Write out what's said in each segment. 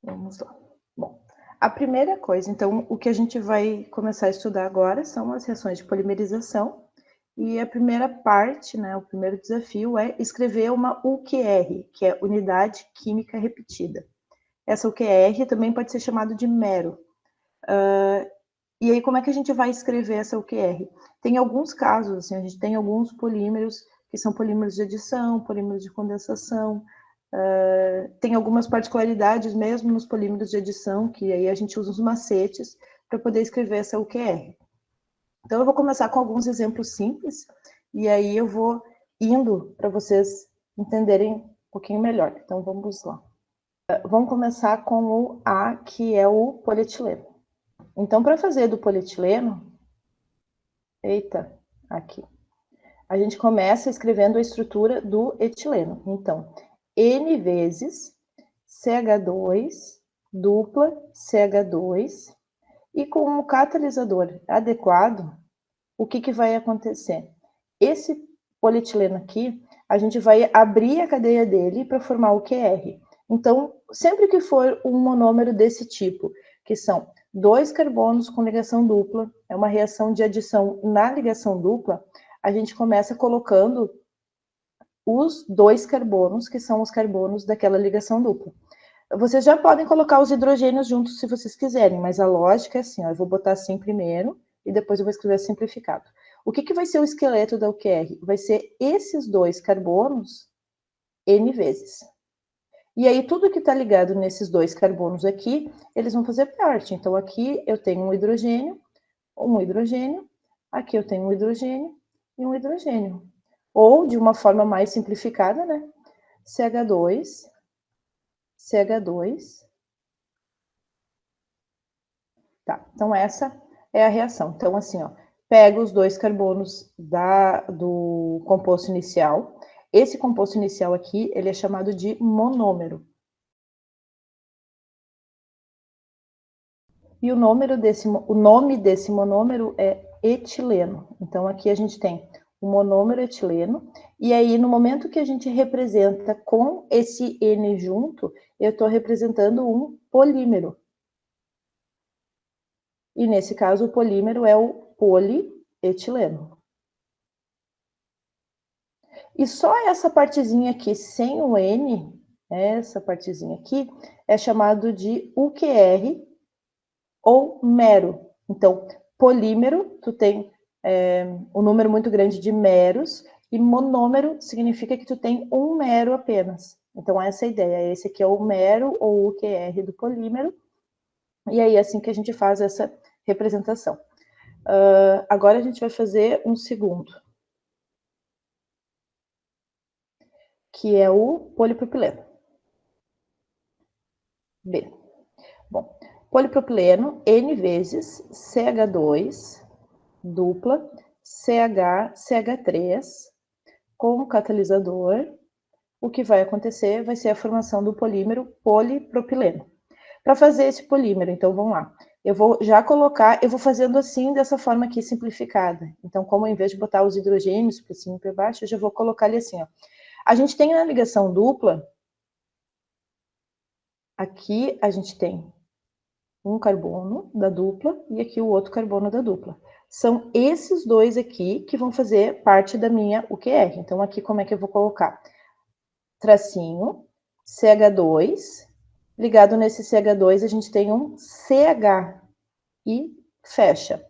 Vamos lá. Bom, a primeira coisa, então, o que a gente vai começar a estudar agora são as reações de polimerização. E a primeira parte, né, o primeiro desafio é escrever uma UQR, que é Unidade Química Repetida. Essa UQR também pode ser chamado de mero. E aí, como é que a gente vai escrever essa UQR? Tem alguns casos, assim, a gente tem alguns polímeros que são polímeros de adição, polímeros de condensação, tem algumas particularidades mesmo nos polímeros de adição, que aí a gente usa os macetes para poder escrever essa UQR. Então, eu vou começar com alguns exemplos simples, e aí eu vou indo para vocês entenderem um pouquinho melhor. Então, vamos lá. Vamos começar com o A, que é o polietileno. Então, para fazer do polietileno, aqui. A gente começa escrevendo a estrutura do etileno. Então, N vezes CH2, dupla CH2, e com um catalisador adequado, o que vai acontecer? Esse polietileno aqui, a gente vai abrir a cadeia dele para formar o QR. Então, sempre que for um monômero desse tipo, que são dois carbonos com ligação dupla, é uma reação de adição na ligação dupla, a gente começa colocando os dois carbonos, que são os carbonos daquela ligação dupla. Vocês já podem colocar os hidrogênios juntos se vocês quiserem, mas a lógica é assim, ó, eu vou botar assim primeiro e depois eu vou escrever simplificado. O que vai ser o esqueleto da UQR? Vai ser esses dois carbonos N vezes. E aí, tudo que está ligado nesses dois carbonos aqui, eles vão fazer parte. Então, aqui eu tenho um hidrogênio, aqui eu tenho um hidrogênio e um hidrogênio. Ou, de uma forma mais simplificada, né? CH2, CH2. Tá, então essa é a reação. Então, assim, ó, pega os dois carbonos do composto inicial. Esse composto inicial aqui, ele é chamado de monômero. E o nome desse monômero é etileno. Então, aqui a gente tem o monômero etileno, e aí no momento que a gente representa com esse N junto, eu estou representando um polímero. E nesse caso, o polímero é o polietileno. E só essa partezinha aqui, sem o N, essa partezinha aqui, é chamado de UQR ou mero. Então, polímero, tu tem um número muito grande de meros, e monômero significa que tu tem um mero apenas. Então, essa é a ideia. Esse aqui é o mero ou UQR do polímero, e aí é assim que a gente faz essa representação. Agora a gente vai fazer um segundo, que é o polipropileno. B. Bom, polipropileno, N vezes CH2, dupla, CH3, com catalisador, o que vai acontecer vai ser a formação do polímero polipropileno. Para fazer esse polímero, então vamos lá. Eu vou já colocar, eu vou fazendo assim, dessa forma aqui simplificada. Então, como em vez de botar os hidrogênios para cima e para baixo, eu já vou colocar ali assim, ó. A gente tem na ligação dupla, aqui a gente tem um carbono da dupla e aqui o outro carbono da dupla. São esses dois aqui que vão fazer parte da minha UQR. Então, aqui como é que eu vou colocar? Tracinho, CH2, ligado nesse CH2 a gente tem um CH e fecha.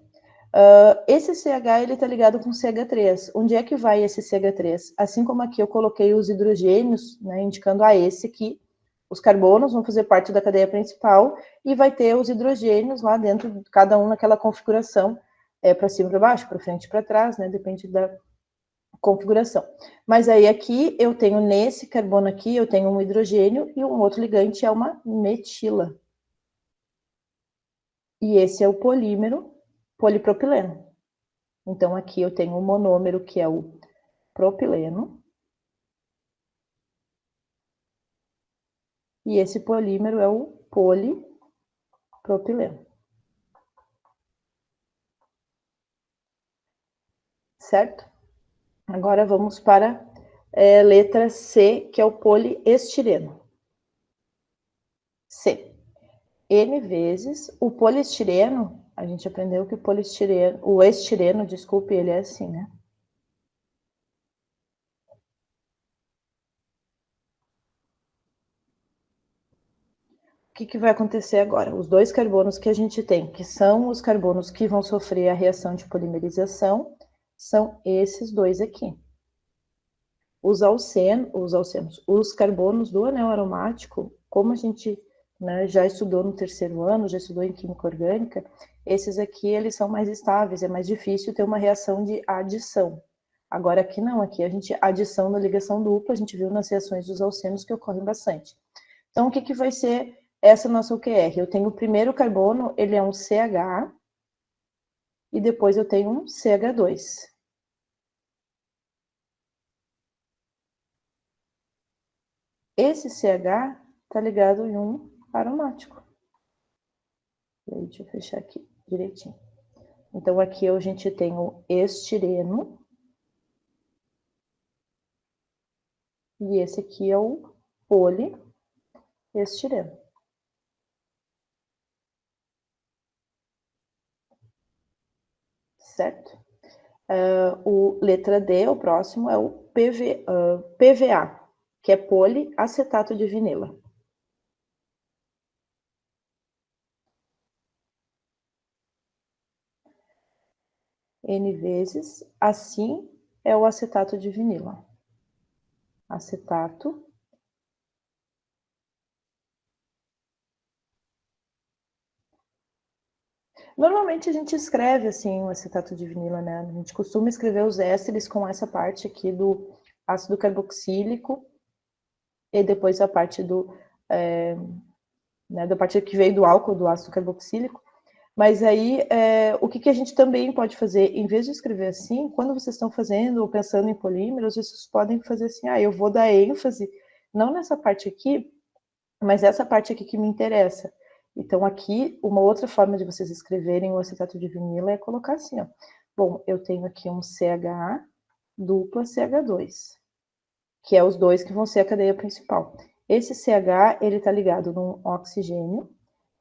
Esse CH ele está ligado com CH3. Onde é que vai esse CH3? Assim como aqui eu coloquei os hidrogênios, né, indicando esse aqui, os carbonos vão fazer parte da cadeia principal e vai ter os hidrogênios lá dentro, cada um naquela configuração, para cima, para baixo, para frente e para trás, né, depende da configuração. Mas aí aqui eu tenho nesse carbono aqui, eu tenho um hidrogênio e um outro ligante é uma metila. E esse é o polímero polipropileno. Então aqui eu tenho um monômero que é o propileno. E esse polímero é o polipropileno. Certo? Agora vamos para a letra C, que é o poliestireno. C. N vezes o poliestireno, a gente aprendeu que o estireno, desculpe, ele é assim, né? O que vai acontecer agora? Os dois carbonos que a gente tem, que são os carbonos que vão sofrer a reação de polimerização, são esses dois aqui. Os carbonos do anel aromático, como a gente, né, já estudou no terceiro ano, já estudou em química orgânica, esses aqui eles são mais estáveis, é mais difícil ter uma reação de adição. Agora aqui não, aqui a gente adição na ligação dupla, a gente viu nas reações dos alcenos que ocorrem bastante. Então o que vai ser essa nossa OQR? Eu tenho o primeiro carbono, ele é um CH, e depois eu tenho um CH2. Esse CH está ligado em um aromático. Deixa eu fechar aqui direitinho. Então, aqui a gente tem o estireno. E esse aqui é o poliestireno. Certo? Letra D, o próximo, é o PVA, que é poliacetato de vinila. N vezes, assim é o acetato de vinila. Acetato. Normalmente a gente escreve assim o acetato de vinila, né? A gente costuma escrever os ésteres com essa parte aqui do ácido carboxílico e depois a parte da parte que veio do álcool, do ácido carboxílico. Mas aí, o que a gente também pode fazer, em vez de escrever assim, quando vocês estão fazendo ou pensando em polímeros, vocês podem fazer assim, eu vou dar ênfase, não nessa parte aqui, mas essa parte aqui que me interessa. Então, aqui, uma outra forma de vocês escreverem o acetato de vinila é colocar assim, ó. Bom, eu tenho aqui um CH dupla CH2, que é os dois que vão ser a cadeia principal. Esse CH, ele está ligado num oxigênio,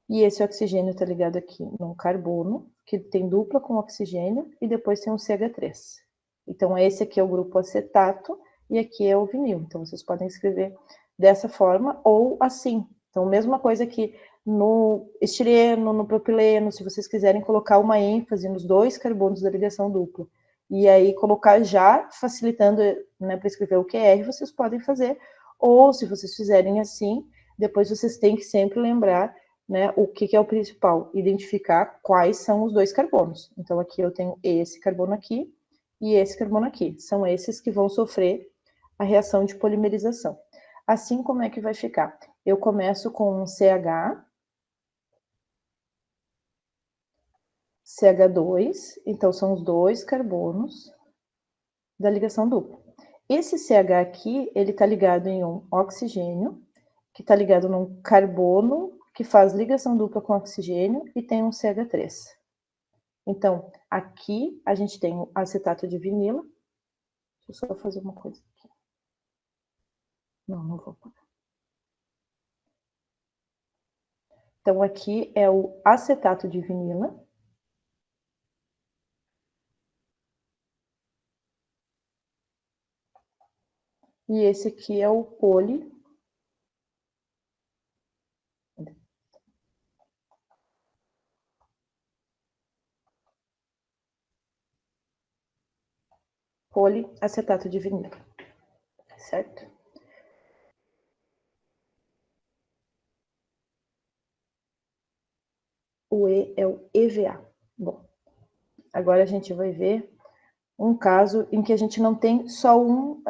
e esse oxigênio está ligado aqui num carbono, que tem dupla com oxigênio, e depois tem um CH3. Então, esse aqui é o grupo acetato, e aqui é o vinil. Então, vocês podem escrever dessa forma ou assim. Então, mesma coisa que no estireno, no propileno, se vocês quiserem colocar uma ênfase nos dois carbonos da ligação dupla, e aí colocar já facilitando, né, para escrever o QR, vocês podem fazer, ou se vocês fizerem assim, depois vocês têm que sempre lembrar, né, o que é o principal, identificar quais são os dois carbonos. Então aqui eu tenho esse carbono aqui e esse carbono aqui, são esses que vão sofrer a reação de polimerização. Assim, como é que vai ficar? Eu começo com um CH, CH2, então são os dois carbonos da ligação dupla. Esse CH aqui, ele está ligado em um oxigênio, que está ligado num carbono, que faz ligação dupla com oxigênio, e tem um CH3. Então, aqui a gente tem o acetato de vinila. Deixa eu só fazer uma coisa aqui. Não vou parar. Então, aqui é o acetato de vinila. E esse aqui é o poliacetato de vinila, certo? O E é o EVA. Bom, agora a gente vai ver um caso em que a gente não tem só um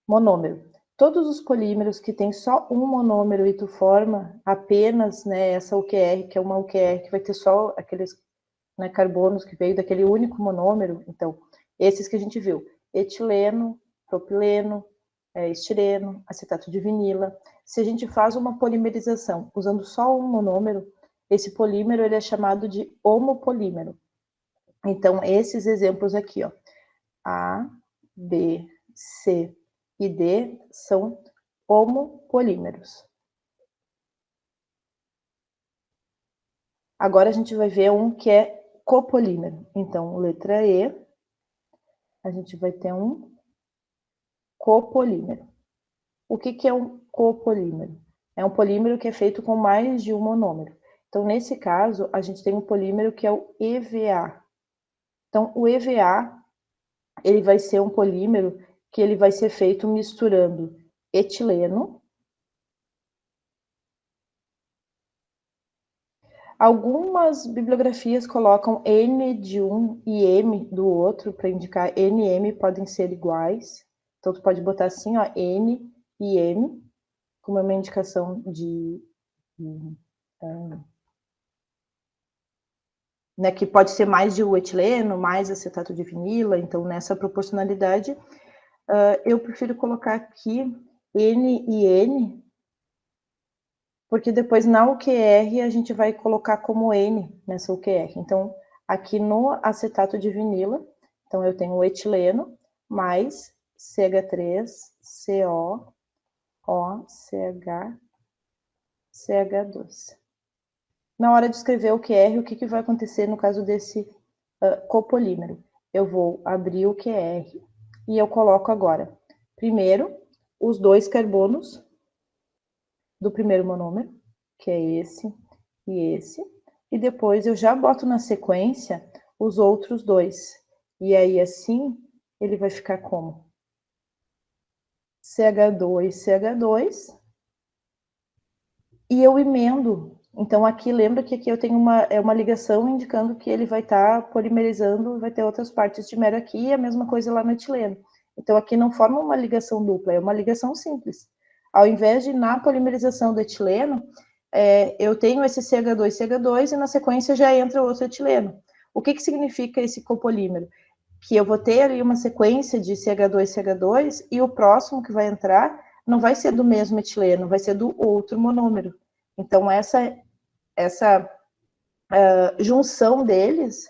monômero. Todos os polímeros que tem só um monômero e tu forma apenas, né, essa UQR, que é uma UQR que vai ter só aqueles, né, carbonos que veio daquele único monômero, então, esses que a gente viu, etileno, propileno, estireno, acetato de vinila. Se a gente faz uma polimerização usando só um monômero, esse polímero ele é chamado de homopolímero. Então, esses exemplos aqui, ó, A, B, C e D são homopolímeros. Agora a gente vai ver um que é copolímero. Então, letra E, a gente vai ter um copolímero. O que é um copolímero? É um polímero que é feito com mais de um monômero. Então, nesse caso, a gente tem um polímero que é o EVA. Então, o EVA, ele vai ser um polímero que ele vai ser feito misturando etileno. Algumas bibliografias colocam N de um e M do outro para indicar N e M podem ser iguais. Então, tu pode botar assim, ó, N e M, como uma indicação né, que pode ser mais de etileno, mais acetato de vinila. Então, nessa proporcionalidade, eu prefiro colocar aqui N e N, porque depois na UQR a gente vai colocar como N nessa UQR. Então, aqui no acetato de vinila, então eu tenho o etileno mais CH3CO, OCH, CH2. Na hora de escrever o QR, o que vai acontecer no caso desse copolímero? Eu vou abrir o QR e eu coloco agora, primeiro, os 2 carbonos do primeiro monômero, que é esse e esse, e depois eu já boto na sequência os outros 2. E aí, assim, ele vai ficar como? CH2, CH2, e eu emendo. Então, aqui, lembra que aqui eu tenho uma ligação indicando que ele vai estar polimerizando, vai ter outras partes de mero aqui, e a mesma coisa lá no etileno. Então, aqui não forma uma ligação dupla, é uma ligação simples. Ao invés de, na polimerização do etileno, eu tenho esse CH2, CH2, e na sequência já entra outro etileno. O que significa esse copolímero? Que eu vou ter ali uma sequência de CH2, CH2, e o próximo que vai entrar não vai ser do mesmo etileno, vai ser do outro monômero. Então, essa junção deles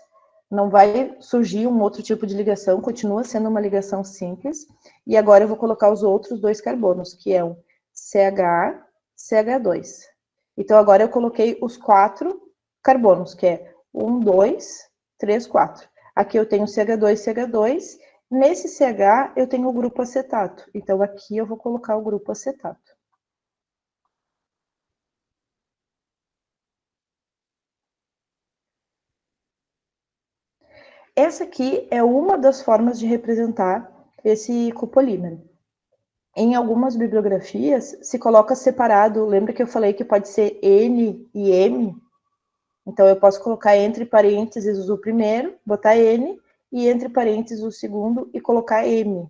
não vai surgir um outro tipo de ligação, continua sendo uma ligação simples. E agora eu vou colocar os outros 2 carbonos, que é um CH, CH2. Então, agora eu coloquei os 4 carbonos, que é 1, 2, 3, 4. Aqui eu tenho CH2, CH2. Nesse CH eu tenho o grupo acetato. Então, aqui eu vou colocar o grupo acetato. Essa aqui é uma das formas de representar esse copolímero. Em algumas bibliografias, se coloca separado, lembra que eu falei que pode ser N e M? Então, eu posso colocar entre parênteses o primeiro, botar N, e entre parênteses o segundo e colocar M.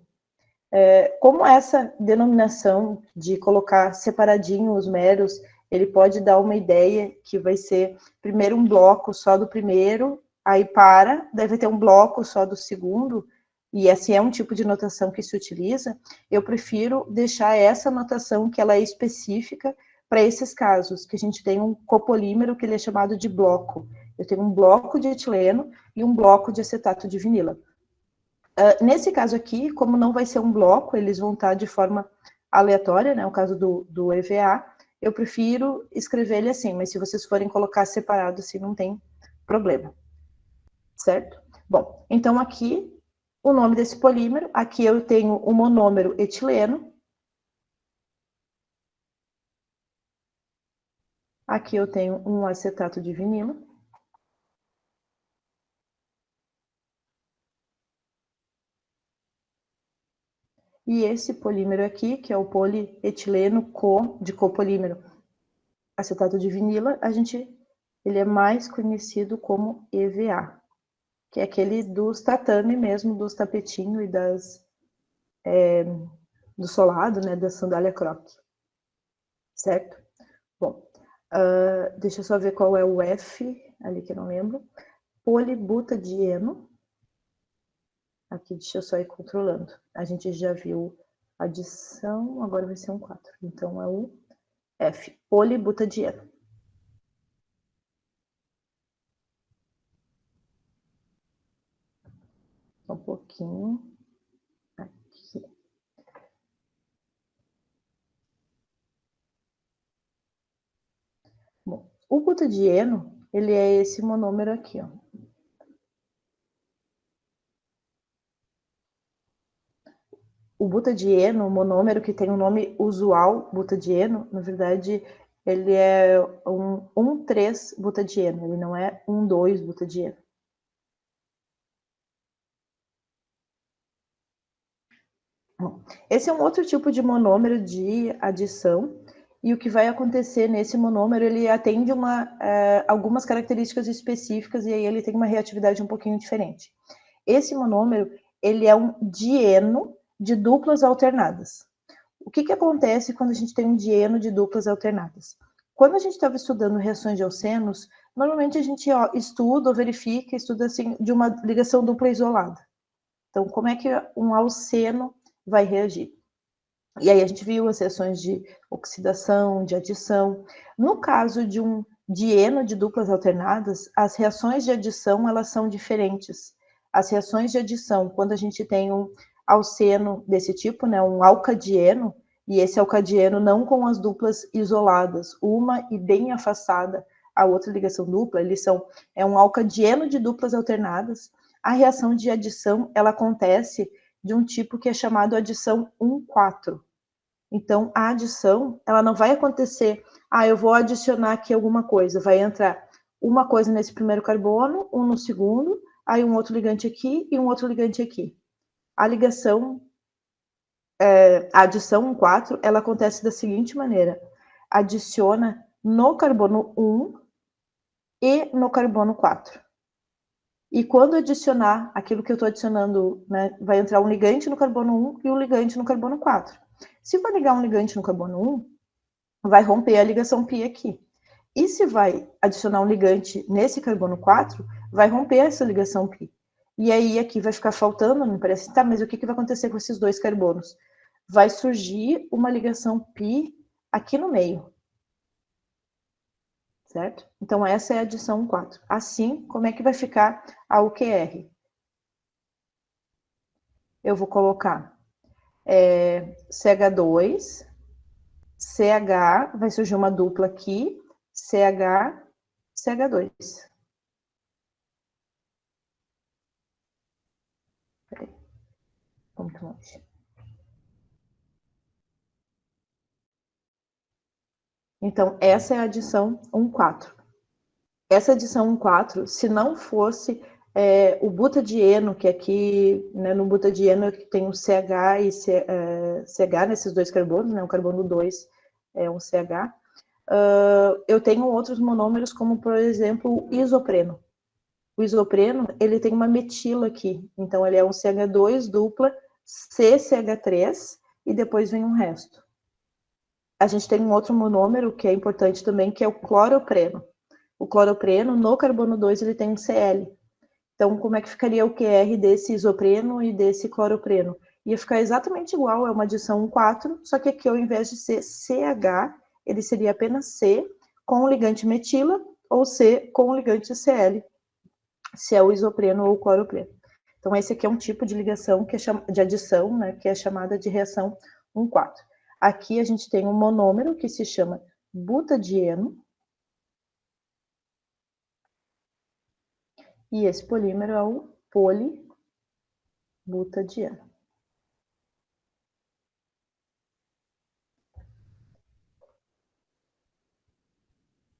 Como essa denominação de colocar separadinho os meros, ele pode dar uma ideia que vai ser primeiro um bloco só do primeiro, aí para, deve ter um bloco só do segundo, e assim é um tipo de notação que se utiliza. Eu prefiro deixar essa notação que ela é específica para esses casos, que a gente tem um copolímero que ele é chamado de bloco. Eu tenho um bloco de etileno e um bloco de acetato de vinila. Nesse caso aqui, como não vai ser um bloco, eles vão estar de forma aleatória, né? O caso do EVA, eu prefiro escrever ele assim, mas se vocês forem colocar separado, assim, não tem problema, certo? Bom, então aqui, o nome desse polímero, aqui eu tenho o monômero etileno, aqui eu tenho um acetato de vinilo, e esse polímero aqui, que é o polietileno de copolímero acetato de vinila, ele é mais conhecido como EVA, que é aquele dos tatame mesmo, dos tapetinhos e do solado, né, da sandália croque, certo? Bom, deixa eu só ver qual é o F, ali que eu não lembro. Polibutadieno, aqui deixa eu só ir controlando. A gente já viu adição, agora vai ser um 4, então é o F, polibutadieno. Um pouquinho aqui. Bom, o butadieno, ele é esse monômero aqui, ó. O butadieno, o monômero que tem o nome usual butadieno, na verdade, ele é um 1,3-butadieno, ele não é 1,2-butadieno. Esse é um outro tipo de monômero de adição, e o que vai acontecer nesse monômero, ele atende algumas características específicas, e aí ele tem uma reatividade um pouquinho diferente. Esse monômero, ele é um dieno de duplas alternadas. O que acontece quando a gente tem um dieno de duplas alternadas? Quando a gente estava estudando reações de alcenos, normalmente a gente estuda ou verifica, estuda assim, de uma ligação dupla isolada. Então, como é que um alceno vai reagir? E aí a gente viu as reações de oxidação, de adição. No caso de um dieno de duplas alternadas, as reações de adição, elas são diferentes. As reações de adição, quando a gente tem um alceno desse tipo, né, um alcadieno, e esse alcadieno não com as duplas isoladas, uma e bem afastada a outra ligação dupla, é um alcadieno de duplas alternadas. A reação de adição, ela acontece de um tipo que é chamado adição 1,4. Então, a adição, ela não vai acontecer, eu vou adicionar aqui alguma coisa, vai entrar uma coisa nesse primeiro carbono, um no segundo, aí um outro ligante aqui e um outro ligante aqui. A ligação, a adição 1,4, ela acontece da seguinte maneira: adiciona no carbono 1 e no carbono 4. E quando adicionar aquilo que eu estou adicionando, né, vai entrar um ligante no carbono 1 e um ligante no carbono 4. Se vai ligar um ligante no carbono 1, vai romper a ligação π aqui. E se vai adicionar um ligante nesse carbono 4, vai romper essa ligação π. E aí aqui vai ficar faltando, me parece, tá, mas o que vai acontecer com esses dois carbonos? Vai surgir uma ligação π aqui no meio. Certo? Então, essa é a adição 4. Assim, como é que vai ficar a UQR? Eu vou colocar CH2, CH, vai surgir uma dupla aqui, CH, CH2. Peraí, muito longe. Então, essa é a adição 1,4. Essa adição 1,4, se não fosse o butadieno, que aqui, né, no butadieno tem o CH e CH nesses dois carbonos, né, o carbono 2 é um CH, eu tenho outros monômeros, como, por exemplo, o isopreno. O isopreno, ele tem uma metila aqui, então ele é um CH2 dupla CCH3 e depois vem um resto. A gente tem um outro monômero que é importante também, que é o cloropreno. O cloropreno, no carbono 2, ele tem um Cl. Então, como é que ficaria o QR desse isopreno e desse cloropreno? Ia ficar exatamente igual, é uma adição 4, só que aqui, ao invés de ser CH, ele seria apenas C com o ligante metila, ou C com o ligante Cl, se é o isopreno ou o cloropreno. Então, esse aqui é um tipo de ligação, de adição, né, que é chamada de reação 1,4. Aqui a gente tem um monômero que se chama butadieno, e esse polímero é o polibutadieno.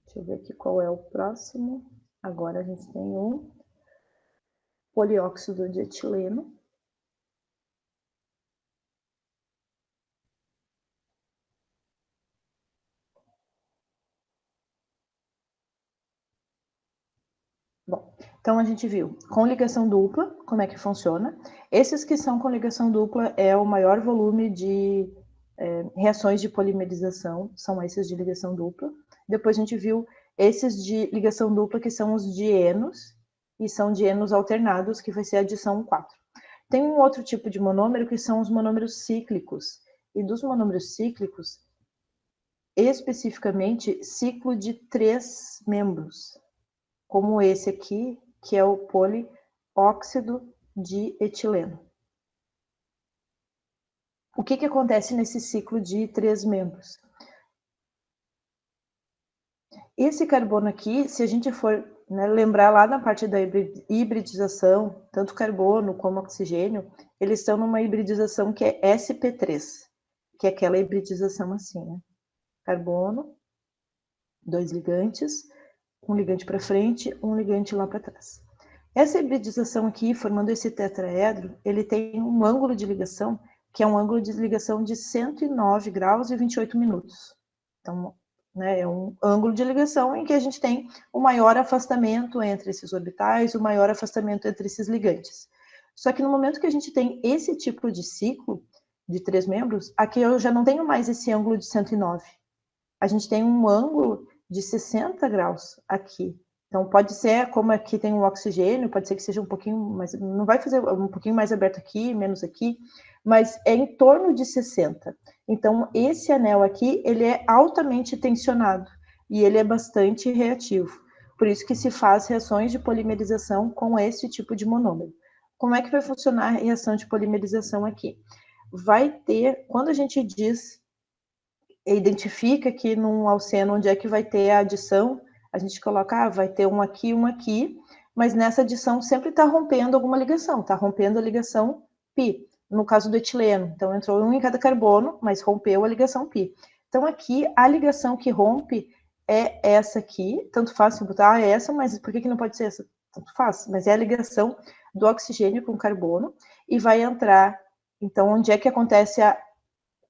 Deixa eu ver aqui qual é o próximo. Agora a gente tem o polióxido de etileno. Bom, então a gente viu com ligação dupla, como é que funciona. Esses que são com ligação dupla é o maior volume de reações de polimerização, são esses de ligação dupla. Depois a gente viu esses de ligação dupla, que são os dienos, e são dienos alternados, que vai ser a adição 4. Tem um outro tipo de monômero, que são os monômeros cíclicos. E dos monômeros cíclicos, especificamente, ciclo de 3 membros, como esse aqui, que é o polióxido de etileno. O que acontece nesse ciclo de 3 membros? Esse carbono aqui, se a gente for, né, lembrar lá na parte da hibridização, tanto carbono como oxigênio, eles estão numa hibridização que é sp3, que é aquela hibridização assim, né? Carbono, 2 ligantes, um ligante para frente, um ligante lá para trás. Essa hibridização aqui, formando esse tetraedro, ele tem um ângulo de ligação, que é um ângulo de ligação de 109 graus e 28 minutos. Então, né, é um ângulo de ligação em que a gente tem o maior afastamento entre esses orbitais, o maior afastamento entre esses ligantes. Só que no momento que a gente tem esse tipo de ciclo, de 3 membros, aqui eu já não tenho mais esse ângulo de 109. A gente tem um ângulo de 60 graus aqui. Então, pode ser, como aqui tem um oxigênio, pode ser que seja um pouquinho mais, não vai fazer um pouquinho mais aberto aqui, menos aqui, mas é em torno de 60. Então, esse anel aqui, ele é altamente tensionado e ele é bastante reativo. Por isso que se faz reações de polimerização com esse tipo de monômero. Como é que vai funcionar a reação de polimerização aqui? Vai ter, quando a gente diz identifica que num alceno onde é que vai ter a adição, a gente coloca, vai ter um aqui, mas nessa adição sempre está rompendo alguma ligação, está rompendo a ligação π, no caso do etileno. Então, entrou um em cada carbono, mas rompeu a ligação π. Então, aqui, a ligação que rompe é essa aqui, tanto faz se botar essa, mas por que não pode ser essa? Tanto faz, mas é a ligação do oxigênio com carbono, e vai entrar, então, onde é que acontece a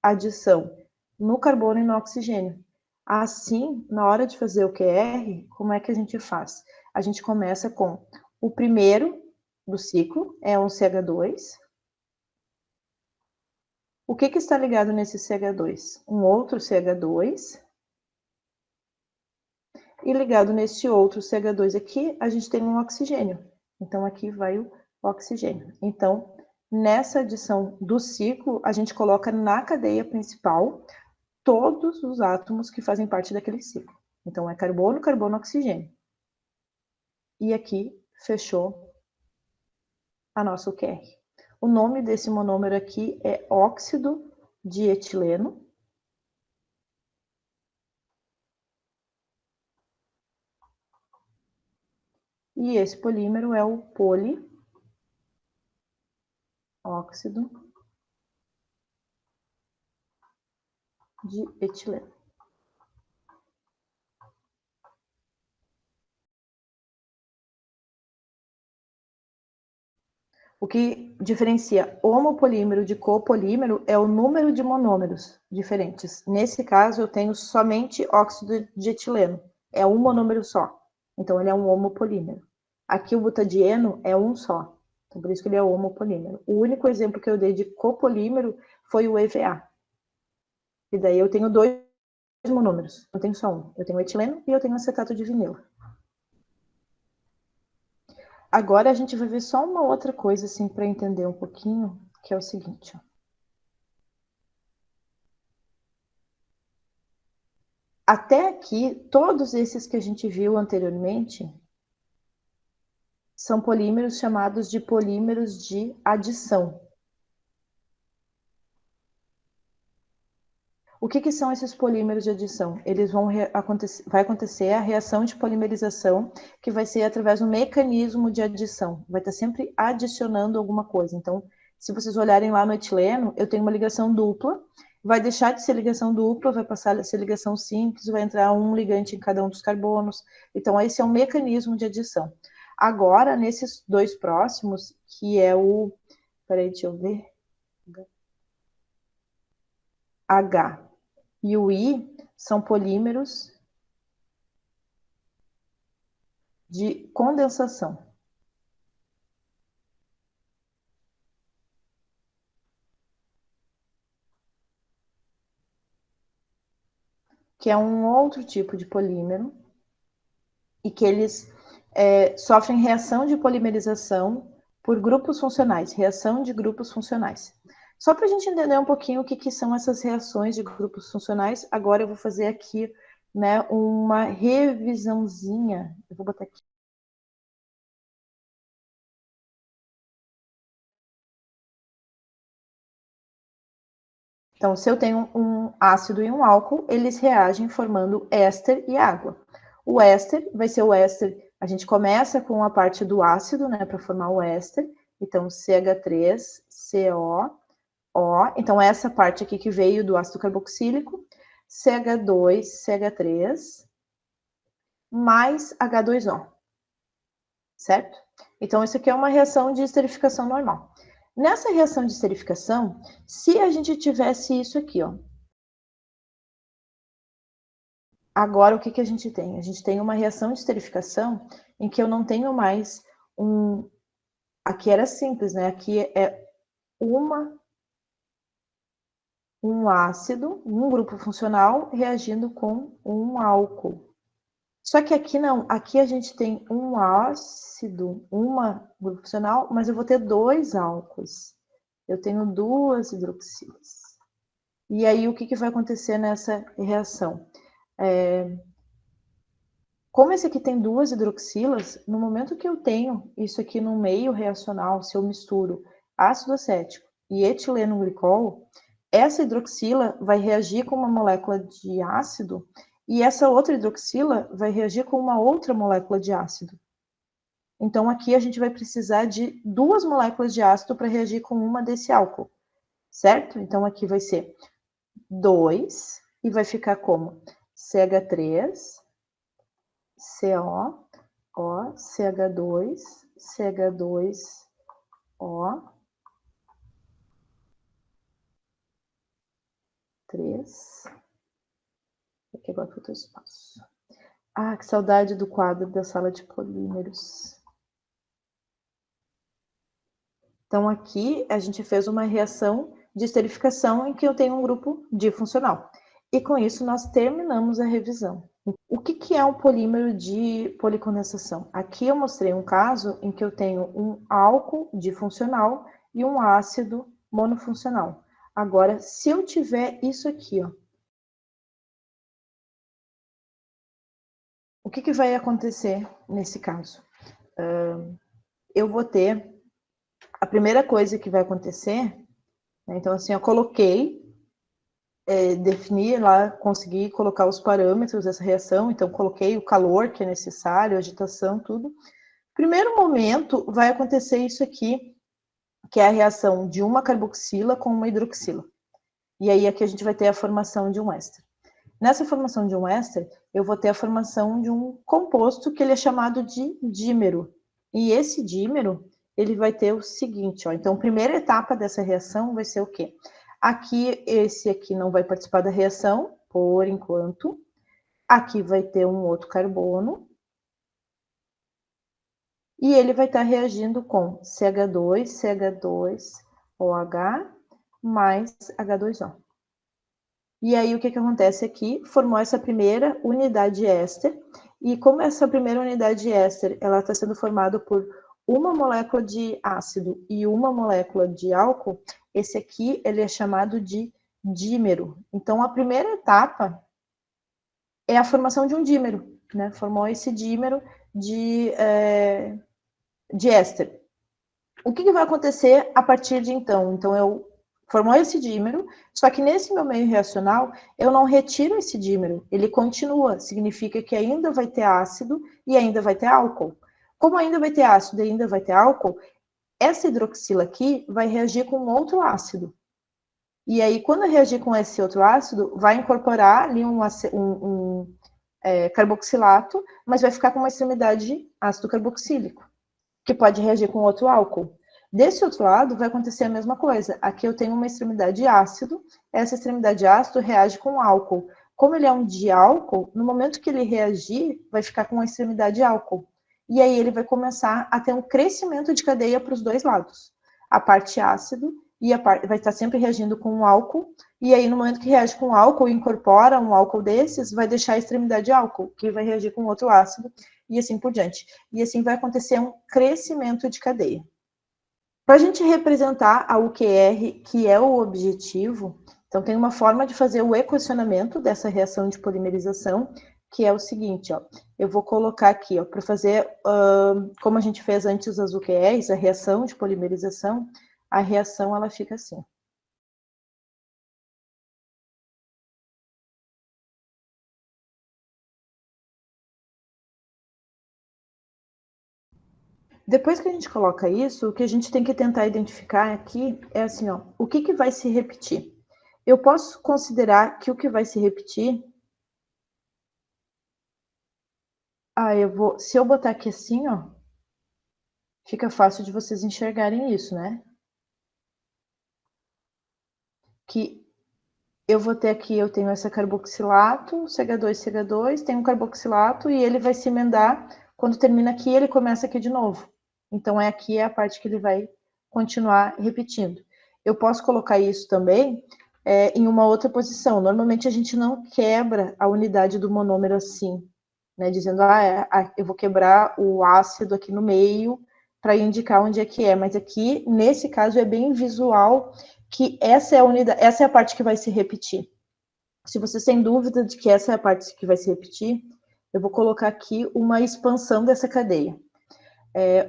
adição? No carbono e no oxigênio. Assim, na hora de fazer o QR, como é que a gente faz? A gente começa com o primeiro do ciclo, é um CH2. O que está ligado nesse CH2? Um outro CH2. E ligado nesse outro CH2 aqui, a gente tem um oxigênio. Então, aqui vai o oxigênio. Então, nessa adição do ciclo, a gente coloca na cadeia principal todos os átomos que fazem parte daquele ciclo. Então, é carbono, carbono, oxigênio. E aqui fechou a nossa UQR. O nome desse monômero aqui é óxido de etileno. E esse polímero é o polióxido de etileno. O que diferencia homopolímero de copolímero é o número de monômeros diferentes. Nesse caso, eu tenho somente óxido de etileno. É um monômero só. Então, ele é um homopolímero. Aqui, o butadieno é um só. Então, por isso que ele é homopolímero. O único exemplo que eu dei de copolímero foi o EVA. E daí eu tenho 2 monômeros. Não tenho só um. Eu tenho etileno e eu tenho acetato de vinilo. Agora a gente vai ver só uma outra coisa, assim, para entender um pouquinho, que é o seguinte, ó. Até aqui, todos esses que a gente viu anteriormente são polímeros chamados de polímeros de adição. O que são esses polímeros de adição? Eles vai acontecer a reação de polimerização, que vai ser através do mecanismo de adição. Vai estar sempre adicionando alguma coisa. Então, se vocês olharem lá no etileno, eu tenho uma ligação dupla, vai deixar de ser ligação dupla, vai passar a ser ligação simples, vai entrar um ligante em cada um dos carbonos. Então, esse é um mecanismo de adição. Agora, nesses dois próximos, que é o... Peraí, deixa eu ver. H e o I são polímeros de condensação. Que é um outro tipo de polímero e que eles sofrem reação de polimerização por grupos funcionais, reação de grupos funcionais. Só para a gente entender um pouquinho o que são essas reações de grupos funcionais, agora eu vou fazer aqui, né, uma revisãozinha. Eu vou botar aqui. Então, se eu tenho um ácido e um álcool, eles reagem formando éster e água. O éster vai ser o éster, a gente começa com a parte do ácido, né, para formar o éster, então CH3CO, O, então essa parte aqui que veio do ácido carboxílico, CH2, CH3, mais H2O, certo? Então isso aqui é uma reação de esterificação normal. Nessa reação de esterificação, se a gente tivesse isso aqui, ó, agora o que que a gente tem? A gente tem uma reação de esterificação em que eu não tenho mais um... Aqui era simples, né? Aqui é um ácido, um grupo funcional reagindo com um álcool. Só que aqui não, aqui a gente tem um ácido, uma grupo funcional, mas eu vou ter dois álcools. Eu tenho duas hidroxilas. E aí o que que vai acontecer nessa reação? Como esse aqui tem duas hidroxilas, no momento que eu tenho isso aqui no meio reacional, se eu misturo ácido acético e etileno glicol, essa hidroxila vai reagir com uma molécula de ácido e essa outra hidroxila vai reagir com uma outra molécula de ácido. Então aqui a gente vai precisar de duas moléculas de ácido para reagir com uma desse álcool, certo? Então aqui vai ser 2 e vai ficar como CH3, CO, O, CH2, CH2, O, 3. Aqui agora faltou espaço. Ah, que saudade do quadro da sala de polímeros. Então aqui a gente fez uma reação de esterificação em que eu tenho um grupo difuncional. E com isso nós terminamos a revisão. O que é um polímero de policondensação? Aqui eu mostrei um caso em que eu tenho um álcool difuncional e um ácido monofuncional. Agora, se eu tiver isso aqui, ó, o que vai acontecer nesse caso? Eu vou ter, a primeira coisa que vai acontecer, né, então assim, eu coloquei, defini lá, consegui colocar os parâmetros dessa reação, então coloquei o calor que é necessário, a agitação, tudo. Primeiro momento vai acontecer isso aqui, que é a reação de uma carboxila com uma hidroxila. E aí aqui a gente vai ter a formação de um éster. Nessa formação de um éster, eu vou ter a formação de um composto que ele é chamado de dímero. E esse dímero, ele vai ter o seguinte, ó. Então, a primeira etapa dessa reação vai ser o quê? Aqui, esse aqui não vai participar da reação, por enquanto. Aqui vai ter um outro carbono. E ele vai estar reagindo com CH2, CH2OH mais H2O. E aí o que acontece aqui? Formou essa primeira unidade éster, e como essa primeira unidade éster ela está sendo formada por uma molécula de ácido e uma molécula de álcool, esse aqui ele é chamado de dímero. Então a primeira etapa é a formação de um dímero, né? Formou esse dímero de éster. O que vai acontecer a partir de então? Então, eu formou esse dímero, só que nesse meu meio reacional, eu não retiro esse dímero, ele continua, significa que ainda vai ter ácido e ainda vai ter álcool. Como ainda vai ter ácido e ainda vai ter álcool, essa hidroxila aqui vai reagir com outro ácido. E aí, quando reagir com esse outro ácido, vai incorporar ali um carboxilato, mas vai ficar com uma extremidade ácido carboxílico, que pode reagir com outro álcool. Desse outro lado, vai acontecer a mesma coisa. Aqui eu tenho uma extremidade ácido, essa extremidade ácido reage com álcool. Como ele é um diálcool, no momento que ele reagir, vai ficar com a extremidade álcool. E aí ele vai começar a ter um crescimento de cadeia para os dois lados. A parte ácido vai estar sempre reagindo com um álcool, e aí no momento que reage com álcool e incorpora um álcool desses, vai deixar a extremidade álcool, que vai reagir com outro ácido, e assim por diante. E assim vai acontecer um crescimento de cadeia. Para a gente representar a UQR, que é o objetivo, então tem uma forma de fazer o equacionamento dessa reação de polimerização, que é o seguinte, ó, eu vou colocar aqui, ó, para fazer, como a gente fez antes as UQRs, a reação de polimerização, a reação ela fica assim. Depois que a gente coloca isso, o que a gente tem que tentar identificar aqui é assim, ó, o que que vai se repetir? Eu posso considerar que o que vai se repetir, se eu botar aqui assim, ó, fica fácil de vocês enxergarem isso, né? Que eu vou ter aqui, eu tenho essa carboxilato, CH2, CH2, tem um carboxilato e ele vai se emendar. Quando termina aqui, ele começa aqui de novo. Então, aqui é a parte que ele vai continuar repetindo. Eu posso colocar isso também em uma outra posição. Normalmente, a gente não quebra a unidade do monômero assim, né? Dizendo, eu vou quebrar o ácido aqui no meio para indicar onde é que é. Mas aqui, nesse caso, é bem visual que essa é a unidade, essa é a parte que vai se repetir. Se vocês têm dúvida de que essa é a parte que vai se repetir, eu vou colocar aqui uma expansão dessa cadeia.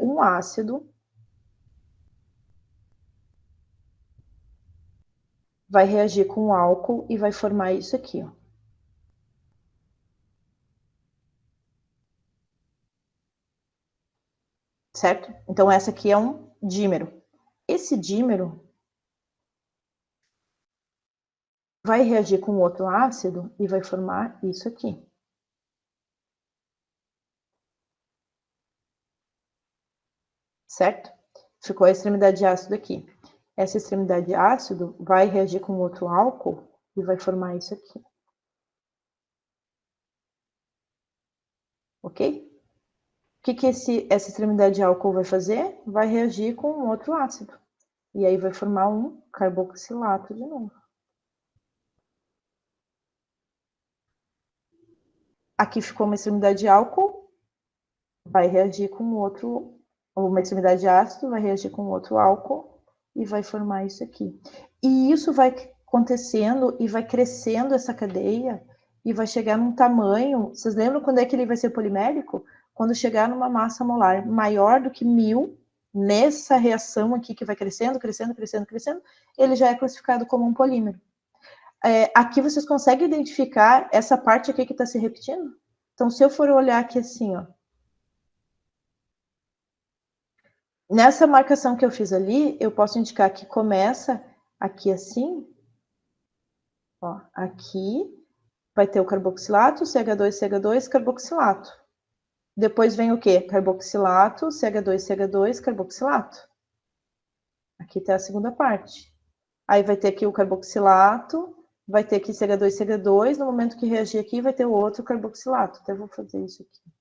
Um ácido vai reagir com o álcool e vai formar isso aqui, ó. Certo? Então, essa aqui é um dímero. Esse dímero vai reagir com outro ácido e vai formar isso aqui. Certo? Ficou a extremidade de ácido aqui. Essa extremidade de ácido vai reagir com outro álcool e vai formar isso aqui. Ok? O que essa extremidade de álcool vai fazer? Vai reagir com um outro ácido. E aí vai formar um carboxilato de novo. Aqui ficou uma extremidade de álcool, vai reagir com outro, uma extremidade de ácido, vai reagir com outro álcool e vai formar isso aqui. E isso vai acontecendo e vai crescendo essa cadeia e vai chegar num tamanho. Vocês lembram quando é que ele vai ser polimérico? Quando chegar numa massa molar maior do que 1000, nessa reação aqui que vai crescendo, crescendo, crescendo, crescendo, ele já é classificado como um polímero. Aqui vocês conseguem identificar essa parte aqui que está se repetindo? Então, se eu for olhar aqui assim, ó, nessa marcação que eu fiz ali, eu posso indicar que começa aqui assim, ó, aqui vai ter o carboxilato, CH2, CH2, carboxilato. Depois vem o quê? Carboxilato, CH2, CH2, carboxilato. Aqui está a segunda parte. Aí vai ter aqui o carboxilato, vai ter aqui CH2, CH2, no momento que reagir aqui vai ter o outro carboxilato. Até vou fazer isso aqui.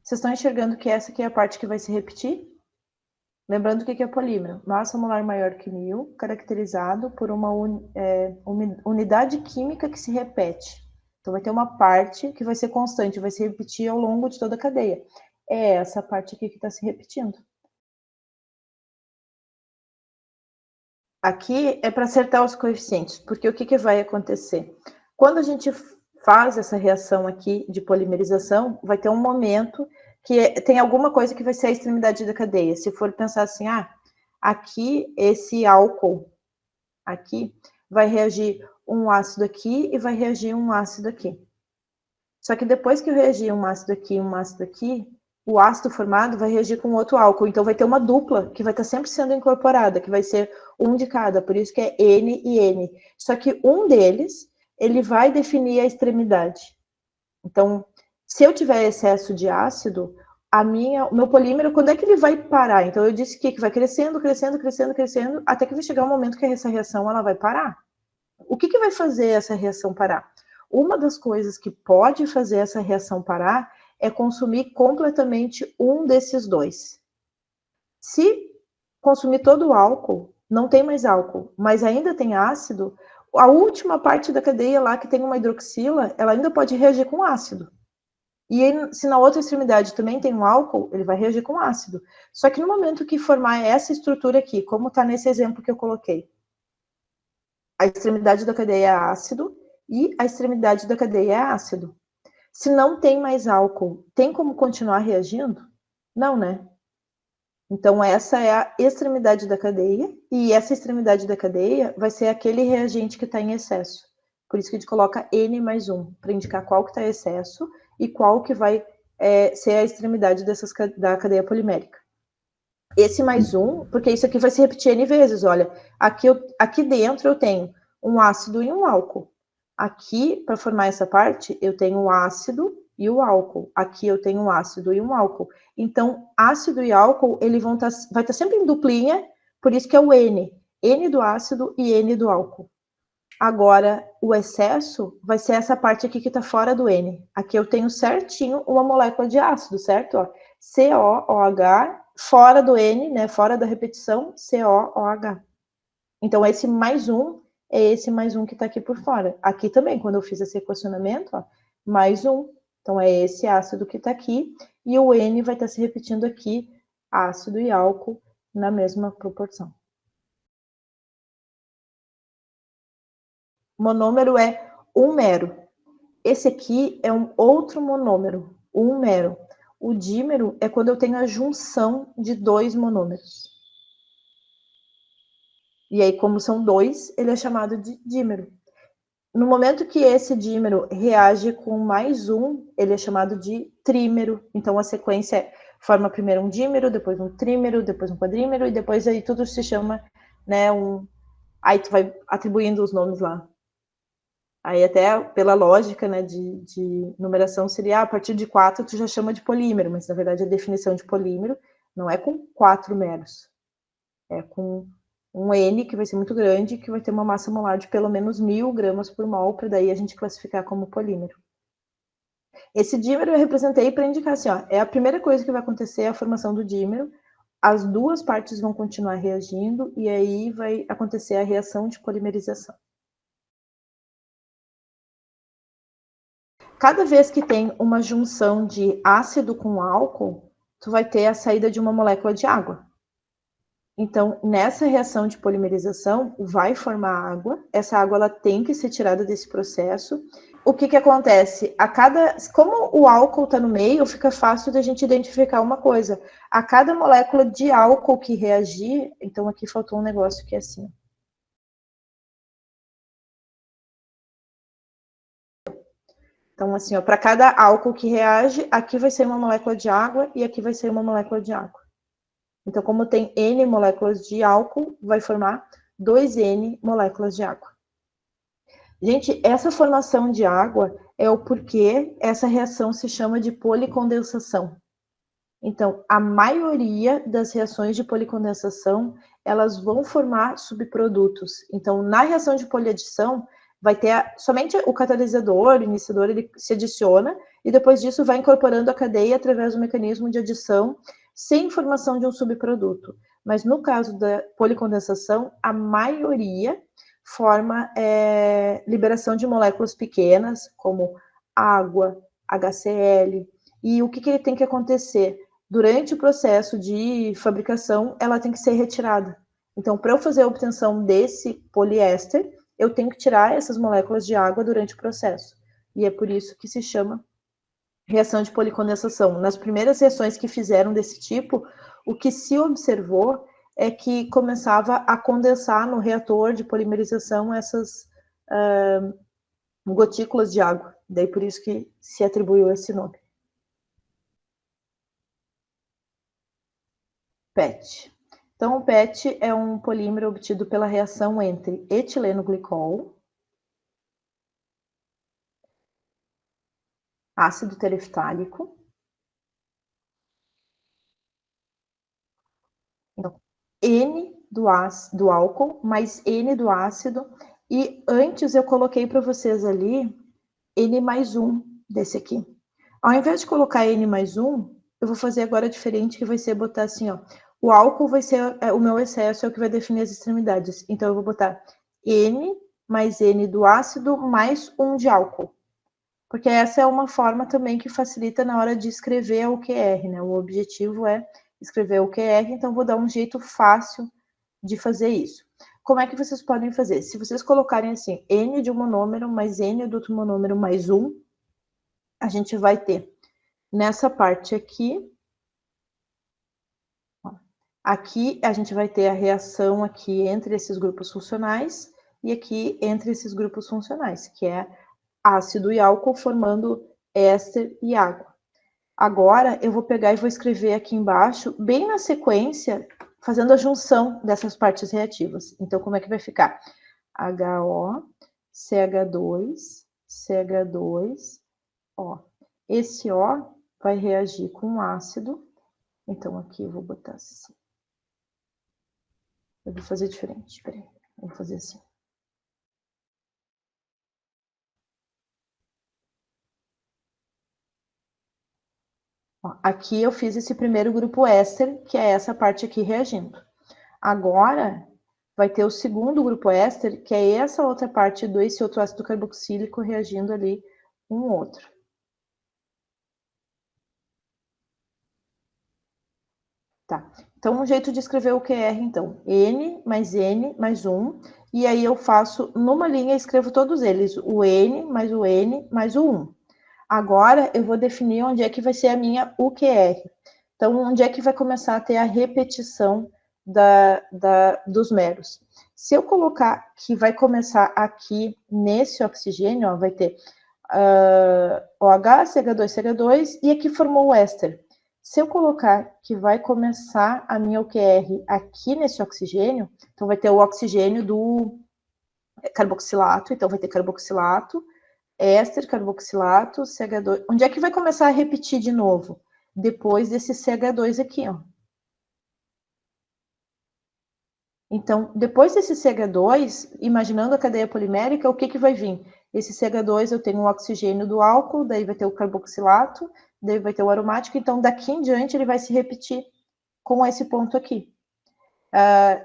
Vocês estão enxergando que essa aqui é a parte que vai se repetir? Lembrando o que é polímero. Massa molar maior que 1000, caracterizado por uma unidade química que se repete. Então, vai ter uma parte que vai ser constante, vai se repetir ao longo de toda a cadeia. É essa parte aqui que está se repetindo. Aqui é para acertar os coeficientes, porque o que vai acontecer? Quando a gente faz essa reação aqui de polimerização, vai ter um momento que tem alguma coisa que vai ser a extremidade da cadeia. Se for pensar assim, aqui esse álcool aqui vai reagir um ácido aqui e vai reagir um ácido aqui. Só que depois que eu reagir um ácido aqui e um ácido aqui, o ácido formado vai reagir com outro álcool. Então vai ter uma dupla que vai estar sempre sendo incorporada, que vai ser um de cada, por isso que é N e N. Só que um deles, ele vai definir a extremidade. Então, se eu tiver excesso de ácido, o meu polímero, quando é que ele vai parar? Então, eu disse que vai crescendo, crescendo, crescendo, crescendo, até que vai chegar um momento que essa reação ela vai parar. O que vai fazer essa reação parar? Uma das coisas que pode fazer essa reação parar é consumir completamente um desses dois. Se consumir todo o álcool, não tem mais álcool, mas ainda tem ácido, a última parte da cadeia lá que tem uma hidroxila, ela ainda pode reagir com ácido. E se na outra extremidade também tem um álcool, ele vai reagir com ácido. Só que no momento que formar essa estrutura aqui, como está nesse exemplo que eu coloquei, a extremidade da cadeia é ácido e a extremidade da cadeia é ácido. Se não tem mais álcool, tem como continuar reagindo? Não, né? Então, essa é a extremidade da cadeia, e essa extremidade da cadeia vai ser aquele reagente que está em excesso. Por isso que a gente coloca N mais 1, para indicar qual que está em excesso e qual que vai ser a extremidade da cadeia polimérica. Esse mais 1, porque isso aqui vai se repetir N vezes, olha, aqui dentro eu tenho um ácido e um álcool. Aqui, para formar essa parte, eu tenho o ácido e o álcool. Aqui eu tenho um ácido e um álcool. Então, ácido e álcool, vai estar sempre em duplinha, por isso que é o N. N do ácido e N do álcool. Agora, o excesso vai ser essa parte aqui que está fora do N. Aqui eu tenho certinho uma molécula de ácido, certo? Ó, COOH, fora do N, né? Fora da repetição, COOH. Então, esse mais um é esse mais um que está aqui por fora. Aqui também, quando eu fiz esse equacionamento, ó, mais um. Então, é esse ácido que está aqui. E o N vai estar se repetindo aqui, ácido e álcool, na mesma proporção. Monômero é um mero. Esse aqui é um outro monômero, um mero. O dímero é quando eu tenho a junção de dois monômeros. E aí, como são dois, ele é chamado de dímero. No momento que esse dímero reage com mais um, ele é chamado de trímero. Então, a sequência forma primeiro um dímero, depois um trímero, depois um quadrímero, e depois aí tudo se chama, né, Aí tu vai atribuindo os nomes lá. Aí até pela lógica, né, de numeração seria, a partir de 4 tu já chama de polímero, mas na verdade a definição de polímero não é com 4 meros, é com um N que vai ser muito grande, que vai ter uma massa molar de pelo menos 1.000 gramas por mol, para daí a gente classificar como polímero. Esse dímero eu representei para indicar assim, ó, é a primeira coisa que vai acontecer, a formação do dímero, as duas partes vão continuar reagindo, e aí vai acontecer a reação de polimerização. Cada vez que tem uma junção de ácido com álcool, tu vai ter a saída de uma molécula de água. Então, nessa reação de polimerização, vai formar água. Essa água ela tem que ser tirada desse processo. O que acontece? Como o álcool está no meio, fica fácil da gente identificar uma coisa. A cada molécula de álcool que reagir, então aqui faltou um negócio que é assim. Então, assim, para cada álcool que reage, aqui vai ser uma molécula de água e aqui vai ser uma molécula de água. Então, como tem N moléculas de álcool, vai formar 2N moléculas de água. Gente, essa formação de água é o porquê essa reação se chama de policondensação. Então, a maioria das reações de policondensação, elas vão formar subprodutos. Então, na reação de poliadição, vai ter somente o catalisador, o iniciador, ele se adiciona, e depois disso vai incorporando a cadeia através do mecanismo de adição, sem formação de um subproduto. Mas no caso da policondensação, a maioria forma liberação de moléculas pequenas, como água, HCl, e o que tem que acontecer? Durante o processo de fabricação, ela tem que ser retirada. Então, para eu fazer a obtenção desse poliéster, eu tenho que tirar essas moléculas de água durante o processo. E é por isso que se chama reação de policondensação. Nas primeiras reações que fizeram desse tipo, o que se observou é que começava a condensar no reator de polimerização essas gotículas de água. Daí por isso que se atribuiu esse nome. PET. Então, o PET é um polímero obtido pela reação entre etileno-glicol, ácido tereftálico, então, N do álcool mais N do ácido, e antes eu coloquei para vocês ali N mais 1 desse aqui. Ao invés de colocar N mais 1, eu vou fazer agora diferente, que vai ser botar assim, ó, o álcool vai ser o meu excesso, é o que vai definir as extremidades. Então, eu vou botar N mais N do ácido mais 1 de álcool. Porque essa é uma forma também que facilita na hora de escrever o QR, né? O objetivo é escrever o QR, então vou dar um jeito fácil de fazer isso. Como é que vocês podem fazer? Se vocês colocarem assim, N de um monômero mais N do outro monômero mais 1, a gente vai ter nessa parte aqui, ó, Aqui a gente vai ter a reação aqui entre esses grupos funcionais e aqui entre esses grupos funcionais, que é ácido e álcool formando éster e água. Agora eu vou pegar e vou escrever aqui embaixo, bem na sequência, fazendo a junção dessas partes reativas. Então, como é que vai ficar? HO, CH2, CH2, O. Esse O vai reagir com ácido. Então, aqui eu vou botar assim. Eu vou fazer diferente, peraí. Vou fazer assim. Ó, aqui eu fiz esse primeiro grupo éster, que é essa parte aqui reagindo. Agora, vai ter o segundo grupo éster, que é essa outra parte desse outro ácido carboxílico reagindo ali com o outro. Tá. Então, um jeito de escrever o QR, então, N mais 1, e aí eu faço, numa linha, escrevo todos eles, o N mais o 1. Agora, eu vou definir onde é que vai ser a minha UQR. Então, onde é que vai começar a ter a repetição dos meros. Se eu colocar que vai começar aqui nesse oxigênio, ó, vai ter OH, CH2, CH2, e aqui formou o éster. Se eu colocar que vai começar a minha OQR aqui nesse oxigênio, então vai ter o oxigênio do carboxilato, então vai ter carboxilato, éster, carboxilato, CH2. Onde é que vai começar a repetir de novo? Depois desse CH2 aqui, ó. Então, depois desse CH2, imaginando a cadeia polimérica, o que, que vai vir? Esse CH2 eu tenho o oxigênio do álcool, daí vai ter o carboxilato, daí vai ter o aromático, então daqui em diante ele vai se repetir com esse ponto aqui.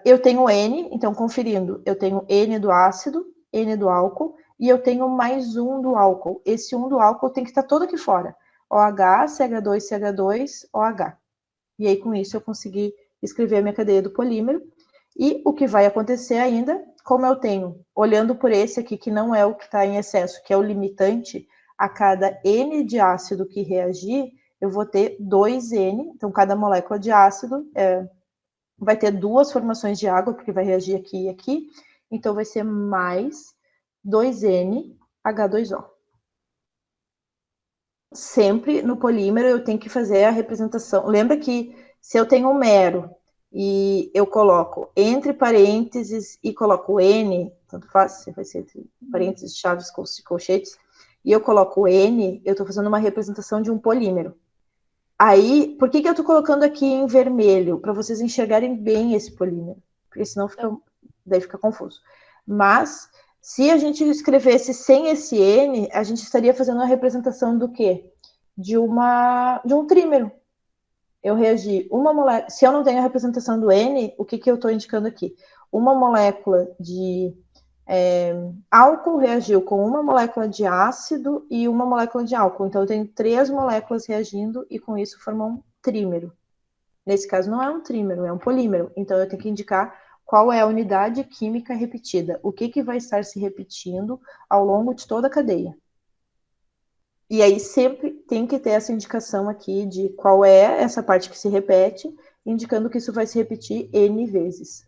Eu tenho N, então conferindo, eu tenho N do ácido, N do álcool, e eu tenho mais um do álcool. Esse um do álcool tem que estar todo aqui fora. OH, CH2, CH2, OH. E aí com isso eu consegui escrever a minha cadeia do polímero. E o que vai acontecer ainda, como eu tenho, olhando por esse aqui, que não é o que está em excesso, que é o limitante, a cada N de ácido que reagir, eu vou ter 2N, então cada molécula de ácido vai ter duas formações de água, porque vai reagir aqui e aqui, então vai ser mais 2N H2O. Sempre no polímero eu tenho que fazer a representação. Lembra que se eu tenho um mero e eu coloco entre parênteses e coloco N, tanto faz, vai ser entre parênteses, chaves, colchetes, e eu coloco N, eu estou fazendo uma representação de um polímero. Aí, por que eu estou colocando aqui em vermelho? Para vocês enxergarem bem esse polímero, porque senão daí fica confuso. Mas, se a gente escrevesse sem esse N, a gente estaria fazendo a representação do quê? De um trímero. Eu reagi uma molécula. Se eu não tenho a representação do N, o que eu estou indicando aqui? Uma molécula de álcool reagiu com uma molécula de ácido e uma molécula de álcool. Então, eu tenho 3 moléculas reagindo e com isso formam um trímero. Nesse caso, não é um trímero, é um polímero. Então, eu tenho que indicar qual é a unidade química repetida. O que vai estar se repetindo ao longo de toda a cadeia. E aí, sempre tem que ter essa indicação aqui de qual é essa parte que se repete, indicando que isso vai se repetir N vezes.